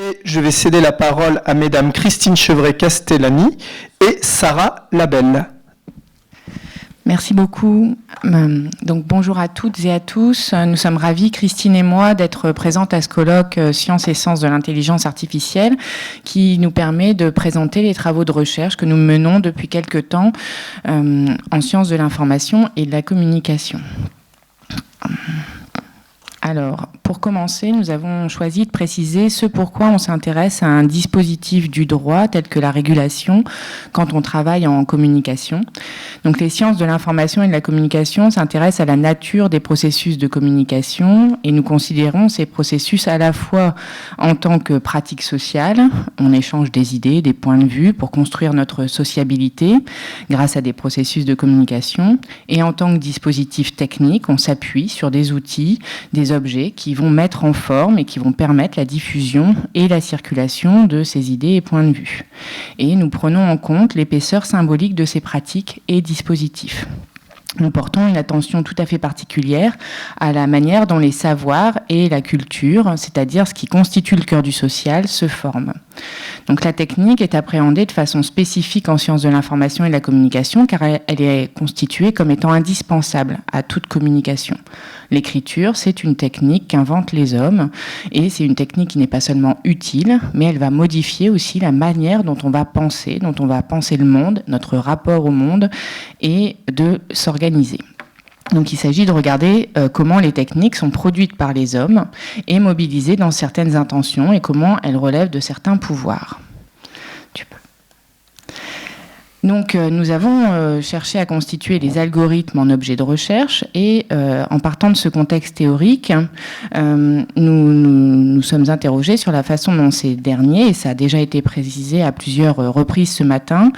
Et je vais céder la parole à mesdames Christine Chevret-Castellani et Sarah Labelle. Merci beaucoup. Donc, bonjour à toutes et à tous. Nous sommes ravis, Christine et moi, d'être présentes à ce colloque Sciences et Sens de l'intelligence artificielle qui nous permet de présenter les travaux de recherche que nous menons depuis quelque temps en sciences de l'information et de la communication. Alors, pour commencer, nous avons choisi de préciser ce pourquoi on s'intéresse à un dispositif du droit tel que la régulation quand on travaille en communication. Donc, les sciences de l'information et de la communication s'intéressent à la nature des processus de communication et nous considérons ces processus à la fois en tant que pratique sociale, on échange des idées, des points de vue pour construire notre sociabilité grâce à des processus de communication, et en tant que dispositif technique, on s'appuie sur des outils, des objets qui vont mettre en forme et qui vont permettre la diffusion et la circulation de ces idées et points de vue. Et nous prenons en compte l'épaisseur symbolique de ces pratiques et dispositifs. Nous portons une attention tout à fait particulière à la manière dont les savoirs et la culture, c'est-à-dire ce qui constitue le cœur du social, se forment. Donc la technique est appréhendée de façon spécifique en sciences de l'information et de la communication car elle est constituée comme étant indispensable à toute communication. L'écriture, c'est une technique qu'inventent les hommes et c'est une technique qui n'est pas seulement utile, mais elle va modifier aussi la manière dont on va penser le monde, notre rapport au monde et de s'organiser. Donc il s'agit de regarder comment les techniques sont produites par les hommes et mobilisées dans certaines intentions et comment elles relèvent de certains pouvoirs. Donc nous avons cherché à constituer les algorithmes en objets de recherche et en partant de ce contexte théorique, nous sommes interrogés sur la façon dont ces derniers, et ça a déjà été précisé à plusieurs reprises ce matin,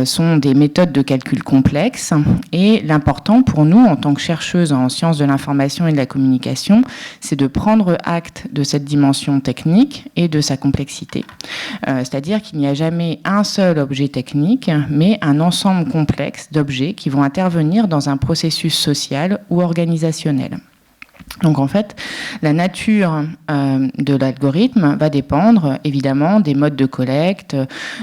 sont des méthodes de calcul complexes. Et l'important pour nous, en tant que chercheuses en sciences de l'information et de la communication, c'est de prendre acte de cette dimension technique et de sa complexité. C'est-à-dire qu'il n'y a jamais un seul objet technique, mais un ensemble complexe d'objets qui vont intervenir dans un processus social ou organisationnel. Donc en fait, la nature de l'algorithme va dépendre évidemment des modes de collecte,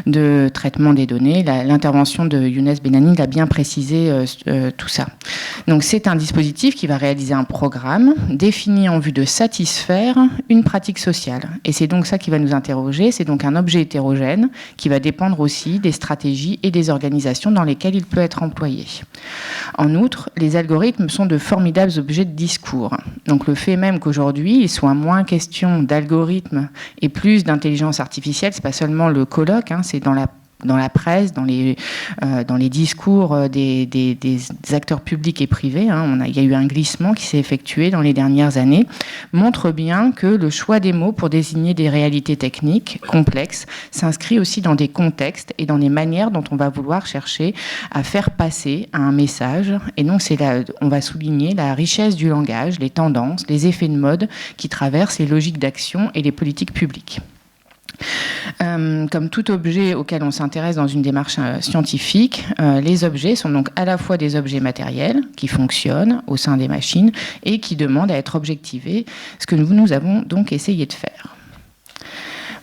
de traitement des données. L'intervention de Younes Benani l'a bien précisé tout ça. Donc c'est un dispositif qui va réaliser un programme défini en vue de satisfaire une pratique sociale. Et c'est donc ça qui va nous interroger. C'est donc un objet hétérogène qui va dépendre aussi des stratégies et des organisations dans lesquelles il peut être employé. En outre, les algorithmes sont de formidables objets de discours. Donc le fait même qu'aujourd'hui, il soit moins question d'algorithmes et plus d'intelligence artificielle, c'est pas seulement le colloque, c'est dans la presse, dans les discours des acteurs publics et privés, il y a eu un glissement qui s'est effectué dans les dernières années, montre bien que le choix des mots pour désigner des réalités techniques complexes s'inscrit aussi dans des contextes et dans des manières dont on va vouloir chercher à faire passer un message. Et donc on va souligner la richesse du langage, les tendances, les effets de mode qui traversent les logiques d'action et les politiques publiques. Comme tout objet auquel on s'intéresse dans une démarche scientifique, les objets sont donc à la fois des objets matériels qui fonctionnent au sein des machines et qui demandent à être objectivés, ce que nous avons donc essayé de faire.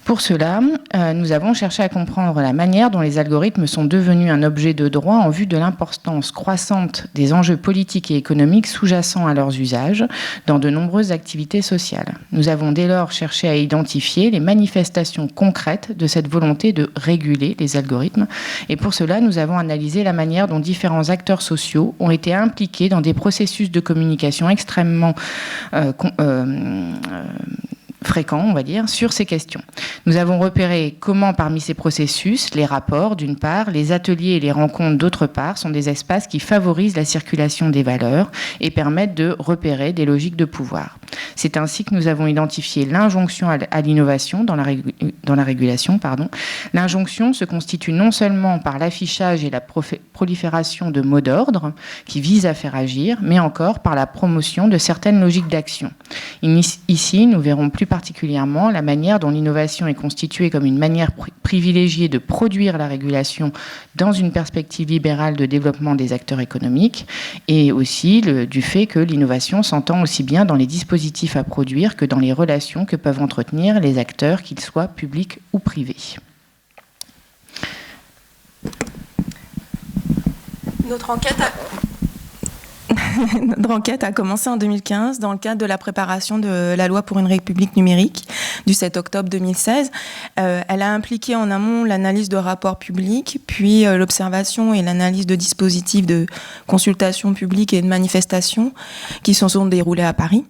Pour cela, nous avons cherché à comprendre la manière dont les algorithmes sont devenus un objet de droit en vue de l'importance croissante des enjeux politiques et économiques sous-jacents à leurs usages dans de nombreuses activités sociales. Nous avons dès lors cherché à identifier les manifestations concrètes de cette volonté de réguler les algorithmes. Et pour cela, nous avons analysé la manière dont différents acteurs sociaux ont été impliqués dans des processus de communication extrêmement fréquents, on va dire, sur ces questions. Nous avons repéré comment, parmi ces processus, les rapports, d'une part, les ateliers et les rencontres, d'autre part, sont des espaces qui favorisent la circulation des valeurs et permettent de repérer des logiques de pouvoir. C'est ainsi que nous avons identifié l'injonction à l'innovation dans la régulation. L'injonction se constitue non seulement par l'affichage et la prolifération de mots d'ordre qui visent à faire agir, mais encore par la promotion de certaines logiques d'action. Ici, nous verrons plus particulièrement la manière dont l'innovation est constituée comme une manière privilégiée de produire la régulation dans une perspective libérale de développement des acteurs économiques, et aussi du fait que l'innovation s'entend aussi bien dans les dispositifs dispositif à produire que dans les relations que peuvent entretenir les acteurs, qu'ils soient publics ou privés. Notre enquête a commencé en 2015 dans le cadre de la préparation de la loi pour une République numérique du 7 octobre 2016. Elle a impliqué en amont l'analyse de rapports publics, puis l'observation et l'analyse de dispositifs de consultation publique et de manifestation qui se sont déroulés à Paris,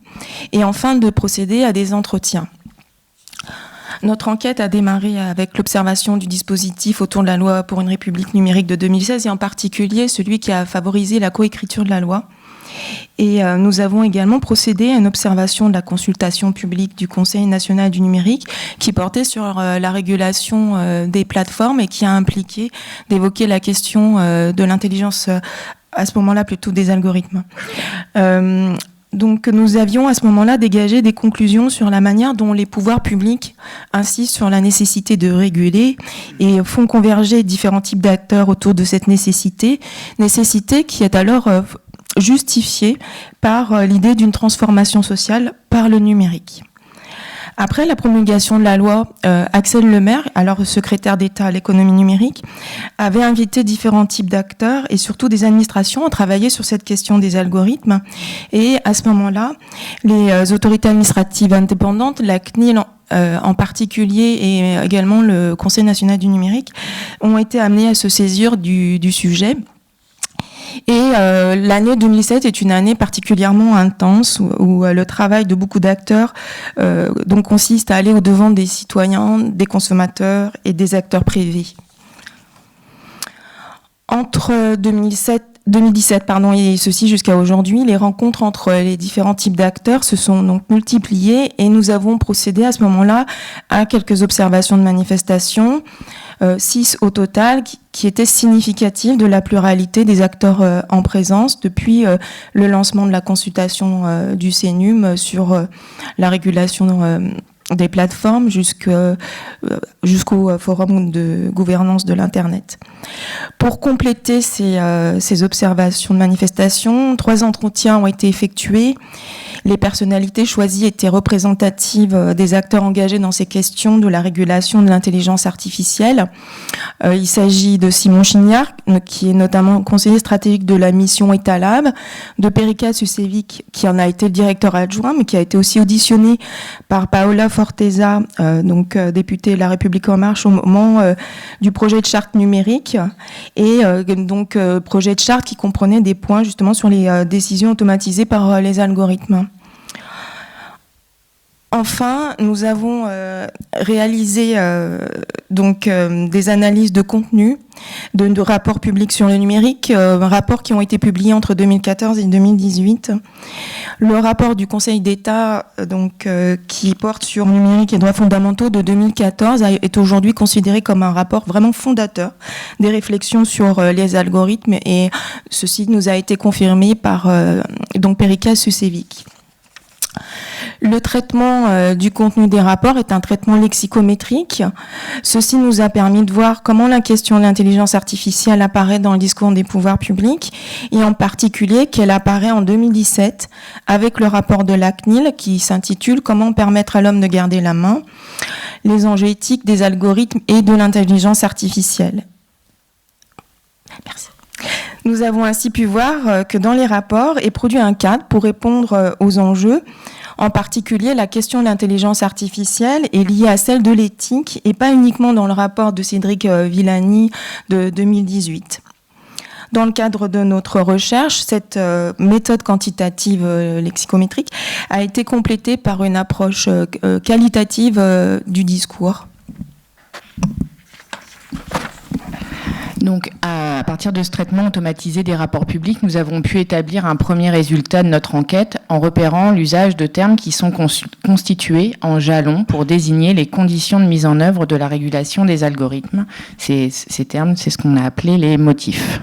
et enfin de procéder à des entretiens. Notre enquête a démarré avec l'observation du dispositif autour de la loi pour une République numérique de 2016 et en particulier celui qui a favorisé la coécriture de la loi. Et nous avons également procédé à une observation de la consultation publique du Conseil national du numérique qui portait sur la régulation des plateformes et qui a impliqué d'évoquer la question de l'intelligence, à ce moment-là plutôt des algorithmes. Donc nous avions à ce moment-là dégagé des conclusions sur la manière dont les pouvoirs publics insistent sur la nécessité de réguler et font converger différents types d'acteurs autour de cette nécessité qui est alors justifiée par l'idée d'une transformation sociale par le numérique. Après la promulgation de la loi, Axel Lemaire, alors secrétaire d'État à l'économie numérique, avait invité différents types d'acteurs et surtout des administrations à travailler sur cette question des algorithmes. Et à ce moment-là, les autorités administratives indépendantes, la CNIL en particulier et également le Conseil national du numérique, ont été amenés à se saisir du sujet. Et l'année 2007 est une année particulièrement intense où le travail de beaucoup d'acteurs donc consiste à aller au-devant des citoyens, des consommateurs et des acteurs privés. Entre 2017 et ceci jusqu'à aujourd'hui, les rencontres entre les différents types d'acteurs se sont donc multipliées et nous avons procédé à ce moment-là à quelques observations de manifestations, 6 au total, qui étaient significatives de la pluralité des acteurs en présence depuis le lancement de la consultation du CNUM sur la régulation des plateformes jusqu'au forum de gouvernance de l'Internet. Pour compléter ces observations de manifestation, 3 entretiens ont été effectués. Les personnalités choisies étaient représentatives des acteurs engagés dans ces questions de la régulation de l'intelligence artificielle. Il s'agit de Simon Chignard, qui est notamment conseiller stratégique de la mission Etalab, de Perica Susevic, qui en a été le directeur adjoint, mais qui a été aussi auditionné par Paola Forteza, donc députée de La République En Marche au moment du projet de charte numérique, et donc projet de charte qui comprenait des points justement sur les décisions automatisées par les algorithmes. Enfin, nous avons réalisé des analyses de contenu de rapports publics sur le numérique, rapports qui ont été publiés entre 2014 et 2018. Le rapport du Conseil d'État qui porte sur numérique et droits fondamentaux de 2014 est aujourd'hui considéré comme un rapport vraiment fondateur des réflexions sur les algorithmes et ceci nous a été confirmé par Perica Susevic. Le traitement du contenu des rapports est un traitement lexicométrique. Ceci nous a permis de voir comment la question de l'intelligence artificielle apparaît dans le discours des pouvoirs publics et en particulier qu'elle apparaît en 2017 avec le rapport de la CNIL qui s'intitule « Comment permettre à l'homme de garder la main ? Les enjeux éthiques des algorithmes et de l'intelligence artificielle ». Merci. Nous avons ainsi pu voir que dans les rapports est produit un cadre pour répondre aux enjeux. En particulier, la question de l'intelligence artificielle est liée à celle de l'éthique et pas uniquement dans le rapport de Cédric Villani de 2018. Dans le cadre de notre recherche, cette méthode quantitative lexicométrique a été complétée par une approche qualitative du discours. Donc, à partir de ce traitement automatisé des rapports publics, nous avons pu établir un premier résultat de notre enquête en repérant l'usage de termes qui sont constitués en jalons pour désigner les conditions de mise en œuvre de la régulation des algorithmes. Ces termes, c'est ce qu'on a appelé les motifs.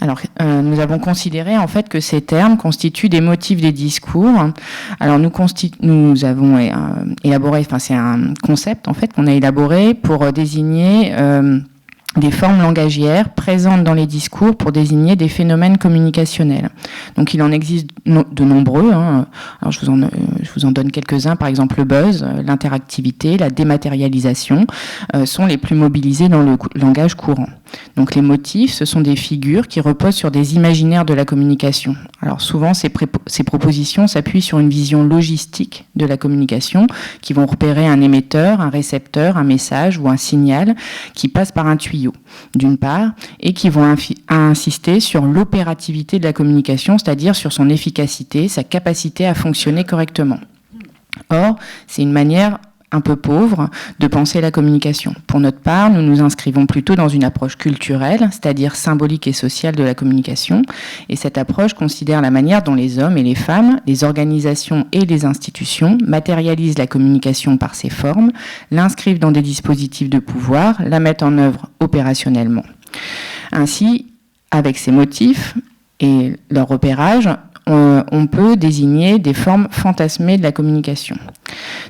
Alors, nous avons considéré en fait que ces termes constituent des motifs des discours. Alors, nous avons élaboré, c'est un concept en fait qu'on a élaboré pour désigner des formes langagières présentes dans les discours pour désigner des phénomènes communicationnels. Donc il en existe de nombreux. Alors je vous en donne quelques-uns. Par exemple, le buzz, l'interactivité, la dématérialisation sont les plus mobilisés dans le langage courant. Donc les motifs, ce sont des figures qui reposent sur des imaginaires de la communication. Alors souvent, ces propositions s'appuient sur une vision logistique de la communication qui vont repérer un émetteur, un récepteur, un message ou un signal qui passe par un tuyau, d'une part, et qui vont insister sur l'opérativité de la communication, c'est-à-dire sur son efficacité, sa capacité à fonctionner correctement. Or, c'est une manière un peu pauvre de penser la communication. Pour notre part, nous nous inscrivons plutôt dans une approche culturelle, c'est-à-dire symbolique et sociale de la communication, et cette approche considère la manière dont les hommes et les femmes, les organisations et les institutions matérialisent la communication par ses formes, l'inscrivent dans des dispositifs de pouvoir, la mettent en œuvre opérationnellement. Ainsi, avec ces motifs et leur repérage, on peut désigner des formes fantasmées de la communication.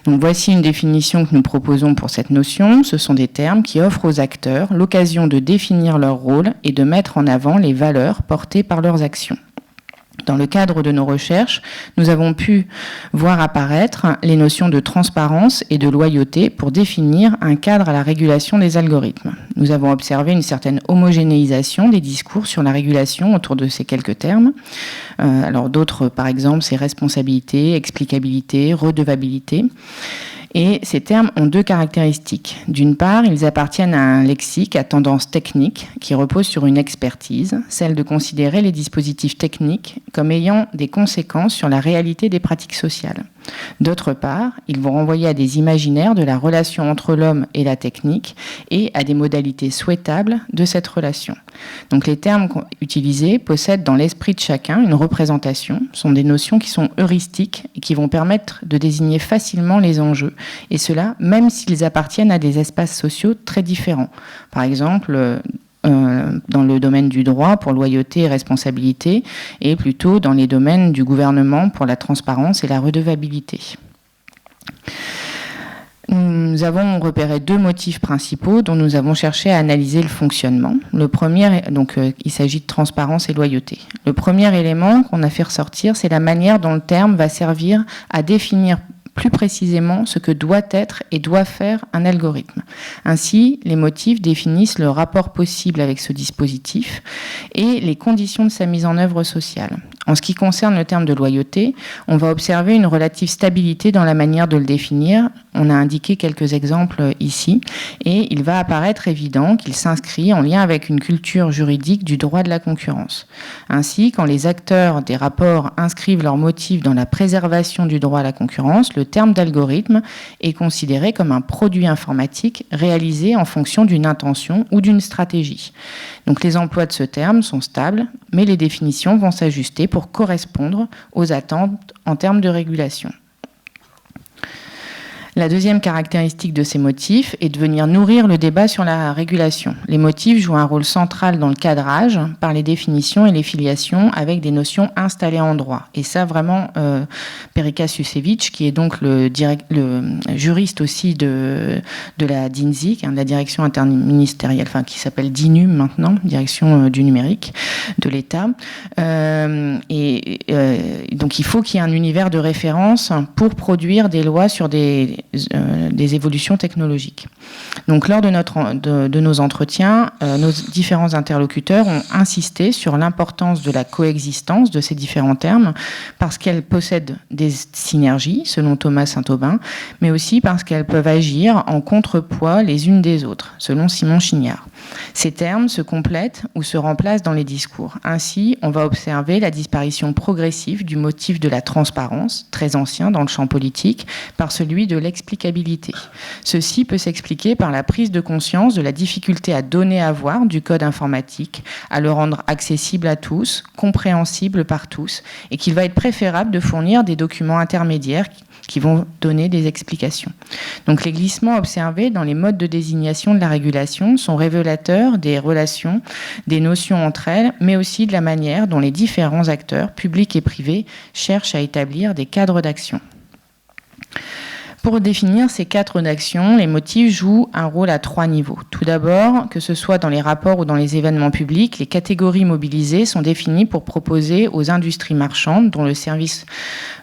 Donc voici une définition que nous proposons pour cette notion. Ce sont des termes qui offrent aux acteurs l'occasion de définir leur rôle et de mettre en avant les valeurs portées par leurs actions. Dans le cadre de nos recherches, nous avons pu voir apparaître les notions de transparence et de loyauté pour définir un cadre à la régulation des algorithmes. Nous avons observé une certaine homogénéisation des discours sur la régulation autour de ces quelques termes. Alors d'autres, par exemple, c'est responsabilité, explicabilité, redevabilité. Et ces termes ont deux caractéristiques. D'une part, ils appartiennent à un lexique à tendance technique qui repose sur une expertise, celle de considérer les dispositifs techniques comme ayant des conséquences sur la réalité des pratiques sociales. D'autre part, ils vont renvoyer à des imaginaires de la relation entre l'homme et la technique et à des modalités souhaitables de cette relation. Donc les termes utilisés possèdent dans l'esprit de chacun une représentation, sont des notions qui sont heuristiques et qui vont permettre de désigner facilement les enjeux, et cela même s'ils appartiennent à des espaces sociaux très différents. Par exemple, dans le domaine du droit pour loyauté et responsabilité, et plutôt dans les domaines du gouvernement pour la transparence et la redevabilité. Nous avons repéré deux motifs principaux dont nous avons cherché à analyser le fonctionnement. Le premier, il s'agit de transparence et loyauté. Le premier élément qu'on a fait ressortir, c'est la manière dont le terme va servir à définir plus précisément ce que doit être et doit faire un algorithme. Ainsi, les motifs définissent le rapport possible avec ce dispositif et les conditions de sa mise en œuvre sociale. En ce qui concerne le terme de loyauté, on va observer une relative stabilité dans la manière de le définir. On a indiqué quelques exemples ici, et il va apparaître évident qu'il s'inscrit en lien avec une culture juridique du droit de la concurrence. Ainsi, quand les acteurs des rapports inscrivent leurs motifs dans la préservation du droit à la concurrence, le terme d'algorithme est considéré comme un produit informatique réalisé en fonction d'une intention ou d'une stratégie. Donc les emplois de ce terme sont stables, mais les définitions vont s'ajuster pour correspondre aux attentes en termes de régulation. La deuxième caractéristique de ces motifs est de venir nourrir le débat sur la régulation. Les motifs jouent un rôle central dans le cadrage par les définitions et les filiations avec des notions installées en droit. Et ça, vraiment, Perica Susevich, qui est donc le juriste aussi de la DINSI, de la direction interministérielle, qui s'appelle DINUM maintenant, direction du numérique de l'État. Donc il faut qu'il y ait un univers de référence pour produire des lois sur des évolutions technologiques. Donc lors de nos entretiens, nos différents interlocuteurs ont insisté sur l'importance de la coexistence de ces différents termes parce qu'elles possèdent des synergies, selon Thomas Saint-Aubin, mais aussi parce qu'elles peuvent agir en contrepoids les unes des autres, selon Simon Chignard. Ces termes se complètent ou se remplacent dans les discours. Ainsi, on va observer la disparition progressive du motif de la transparence, très ancien dans le champ politique, par celui de l'explicabilité. Ceci peut s'expliquer par la prise de conscience de la difficulté à donner à voir du code informatique, à le rendre accessible à tous, compréhensible par tous, et qu'il va être préférable de fournir des documents intermédiaires qui vont donner des explications. Donc les glissements observés dans les modes de désignation de la régulation sont révélateurs des relations, des notions entre elles, mais aussi de la manière dont les différents acteurs, publics et privés, cherchent à établir des cadres d'action. Pour définir ces cadres d'action, les motifs jouent un rôle à 3 niveaux. Tout d'abord, que ce soit dans les rapports ou dans les événements publics, les catégories mobilisées sont définies pour proposer aux industries marchandes, dont le service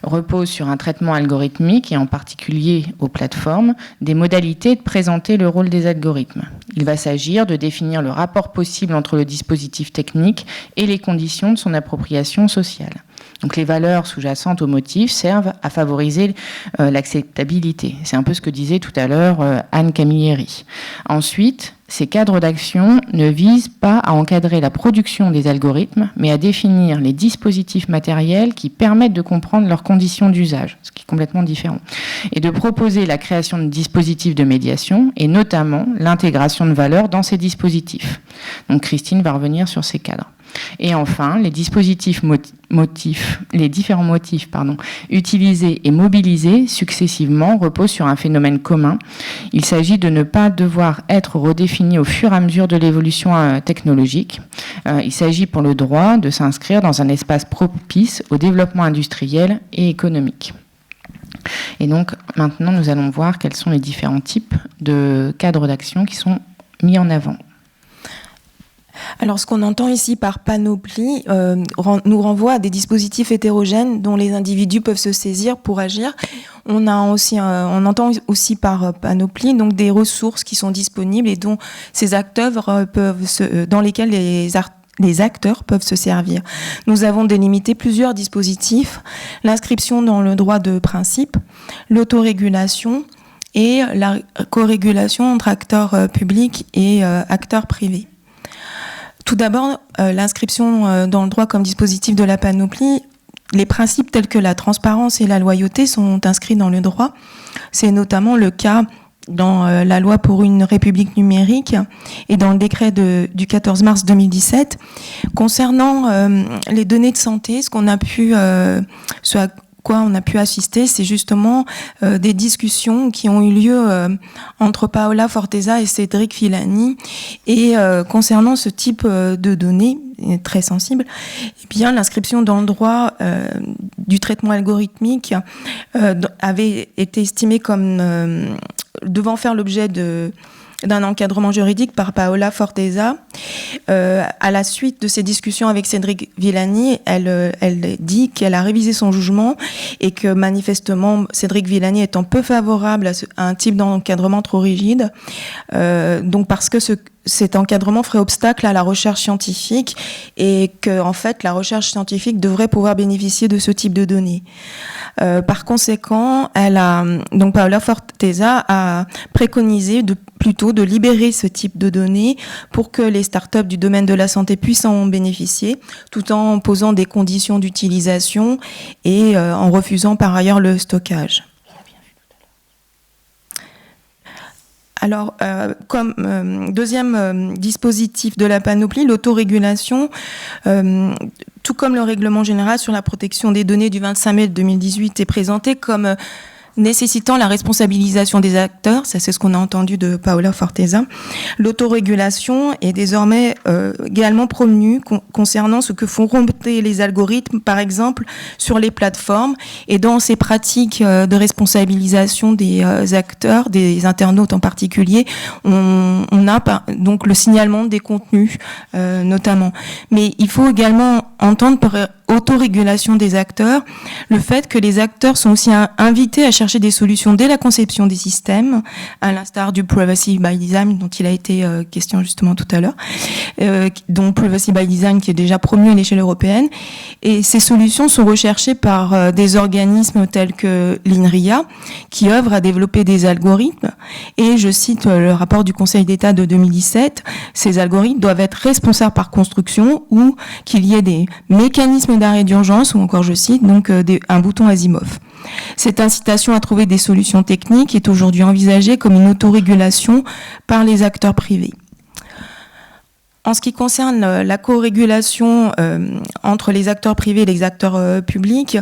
repose sur un traitement algorithmique et en particulier aux plateformes, des modalités de présenter le rôle des algorithmes. Il va s'agir de définir le rapport possible entre le dispositif technique et les conditions de son appropriation sociale. Donc les valeurs sous-jacentes aux motifs servent à favoriser l'acceptabilité. C'est un peu ce que disait tout à l'heure Anne Camilleri. Ensuite, ces cadres d'action ne visent pas à encadrer la production des algorithmes, mais à définir les dispositifs matériels qui permettent de comprendre leurs conditions d'usage, ce qui est complètement différent, et de proposer la création de dispositifs de médiation, et notamment l'intégration de valeurs dans ces dispositifs. Donc Christine va revenir sur ces cadres. Et enfin, les dispositifs les différents motifs utilisés et mobilisés successivement reposent sur un phénomène commun. Il s'agit de ne pas devoir être redéfinis au fur et à mesure de l'évolution technologique. Il s'agit pour le droit de s'inscrire dans un espace propice au développement industriel et économique. Et donc, maintenant, nous allons voir quels sont les différents types de cadres d'action qui sont mis en avant. Alors, ce qu'on entend ici par panoplie nous renvoie à des dispositifs hétérogènes dont les individus peuvent se saisir pour agir. On entend aussi par panoplie donc des ressources qui sont disponibles et dont ces acteurs dans lesquels les acteurs peuvent se servir. Nous avons délimité plusieurs dispositifs: l'inscription dans le droit de principe, l'autorégulation et la co-régulation entre acteurs publics et acteurs privés. Tout d'abord, l'inscription dans le droit comme dispositif de la panoplie. Les principes tels que la transparence et la loyauté sont inscrits dans le droit. C'est notamment le cas dans la loi pour une république numérique et dans le décret du 14 mars 2017. Concernant les données de santé, ce à quoi on a pu assister, c'est justement des discussions qui ont eu lieu entre Paola Forteza et Cédric Villani. Et concernant ce type de données très sensibles, eh bien, l'inscription dans le droit du traitement algorithmique avait été estimée comme devant faire l'objet d'un encadrement juridique par Paola Forteza. À la suite de ces discussions avec Cédric Villani, elle dit qu'elle a révisé son jugement et que manifestement, Cédric Villani étant peu favorable à un type d'encadrement trop rigide, donc parce que cet encadrement ferait obstacle à la recherche scientifique et que, en fait, la recherche scientifique devrait pouvoir bénéficier de ce type de données. Par conséquent, donc Paola Forteza a préconisé plutôt de libérer ce type de données pour que les startups du domaine de la santé puissent en bénéficier, tout en posant des conditions d'utilisation et en refusant par ailleurs le stockage. Alors, comme deuxième dispositif de la panoplie, l'autorégulation, tout comme le règlement général sur la protection des données du 25 mai 2018 est présenté comme nécessitant la responsabilisation des acteurs, ça c'est ce qu'on a entendu de Paola Forteza. L'autorégulation est désormais également promue concernant ce que font remonter les algorithmes, par exemple, sur les plateformes, et dans ces pratiques de responsabilisation des acteurs, des internautes en particulier, on a donc le signalement des contenus notamment. Mais il faut également entendre par autorégulation des acteurs le fait que les acteurs sont aussi invités à chercher des solutions dès la conception des systèmes, à l'instar du Privacy by Design dont il a été question justement tout à l'heure, dont Privacy by Design qui est déjà promu à l'échelle européenne. Et ces solutions sont recherchées par des organismes tels que l'INRIA, qui œuvrent à développer des algorithmes. Et je cite le rapport du Conseil d'État de 2017, ces algorithmes doivent être responsables par construction ou qu'il y ait des mécanismes d'arrêt d'urgence, ou encore je cite, donc un bouton Asimov. Cette incitation à trouver des solutions techniques est aujourd'hui envisagée comme une autorégulation par les acteurs privés. En ce qui concerne la co-régulation entre les acteurs privés et les acteurs publics,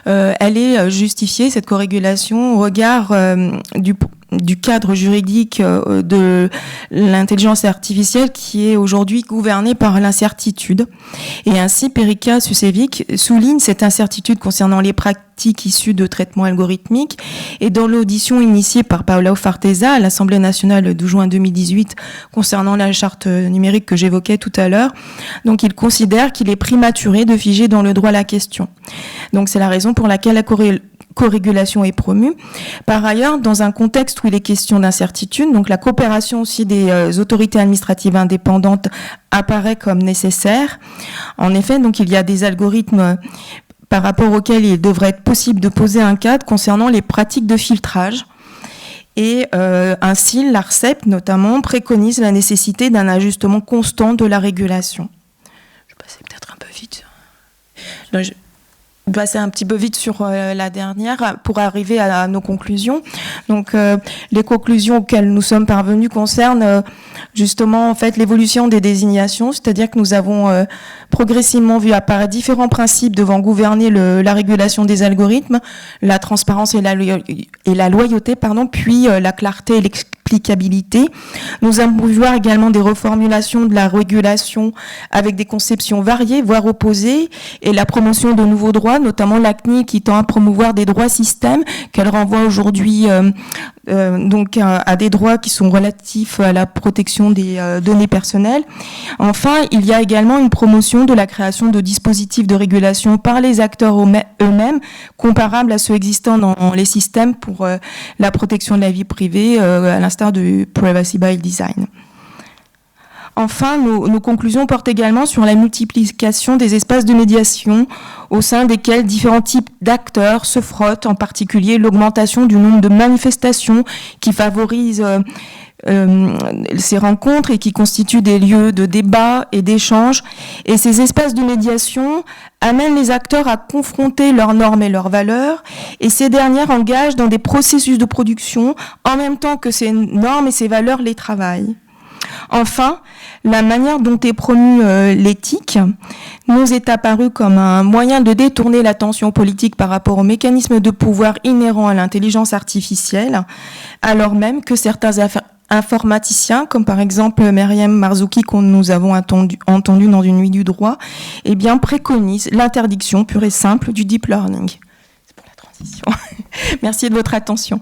elle est justifiée, cette co-régulation, au regard du cadre juridique de l'intelligence artificielle qui est aujourd'hui gouverné par l'incertitude. Et ainsi, Perica Susevic souligne cette incertitude concernant les pratiques issues de traitements algorithmiques. Et dans l'audition initiée par Paola Fartesa à l'Assemblée nationale le 12 juin 2018 concernant la charte numérique que j'évoquais tout à l'heure, donc il considère qu'il est prématuré de figer dans le droit la question. Donc c'est la raison pour laquelle la co-régulation est promue. Par ailleurs, dans un contexte où il est question d'incertitude, donc la coopération aussi des autorités administratives indépendantes apparaît comme nécessaire. En effet, donc il y a des algorithmes par rapport auxquels il devrait être possible de poser un cadre concernant les pratiques de filtrage. Et ainsi, l'ARCEP notamment préconise la nécessité d'un ajustement constant de la régulation. Je vais passer peut-être un peu vite. Non, je vais passer un petit peu vite sur la dernière pour arriver à nos conclusions. Donc, les conclusions auxquelles nous sommes parvenus concernent justement en fait l'évolution des désignations, c'est-à-dire que nous avons progressivement vu apparaître différents principes devant gouverner la régulation des algorithmes, la transparence et la loyauté, puis la clarté et l'explicabilité. Nous avons pu voir également des reformulations de la régulation avec des conceptions variées, voire opposées, et la promotion de nouveaux droits, notamment la CNIL qui tend à promouvoir des droits systèmes, qu'elle renvoie aujourd'hui donc à des droits qui sont relatifs à la protection des données personnelles. Enfin, il y a également une promotion de la création de dispositifs de régulation par les acteurs eux-mêmes, comparables à ceux existant dans les systèmes pour la protection de la vie privée, à l'instar du Privacy by Design. Enfin, nos conclusions portent également sur la multiplication des espaces de médiation au sein desquels différents types d'acteurs se frottent, en particulier l'augmentation du nombre de manifestations qui favorisent ces rencontres et qui constituent des lieux de débat et d'échange. Et ces espaces de médiation amènent les acteurs à confronter leurs normes et leurs valeurs, et ces dernières engagent dans des processus de production en même temps que ces normes et ces valeurs les travaillent. Enfin, la manière dont est promue l'éthique nous est apparue comme un moyen de détourner l'attention politique par rapport aux mécanismes de pouvoir inhérents à l'intelligence artificielle, alors même que certains informaticiens, comme par exemple Myriam Marzouki, que nous avons entendu dans une nuit du droit, eh bien, préconisent l'interdiction pure et simple du deep learning. C'est pour la transition. Merci de votre attention.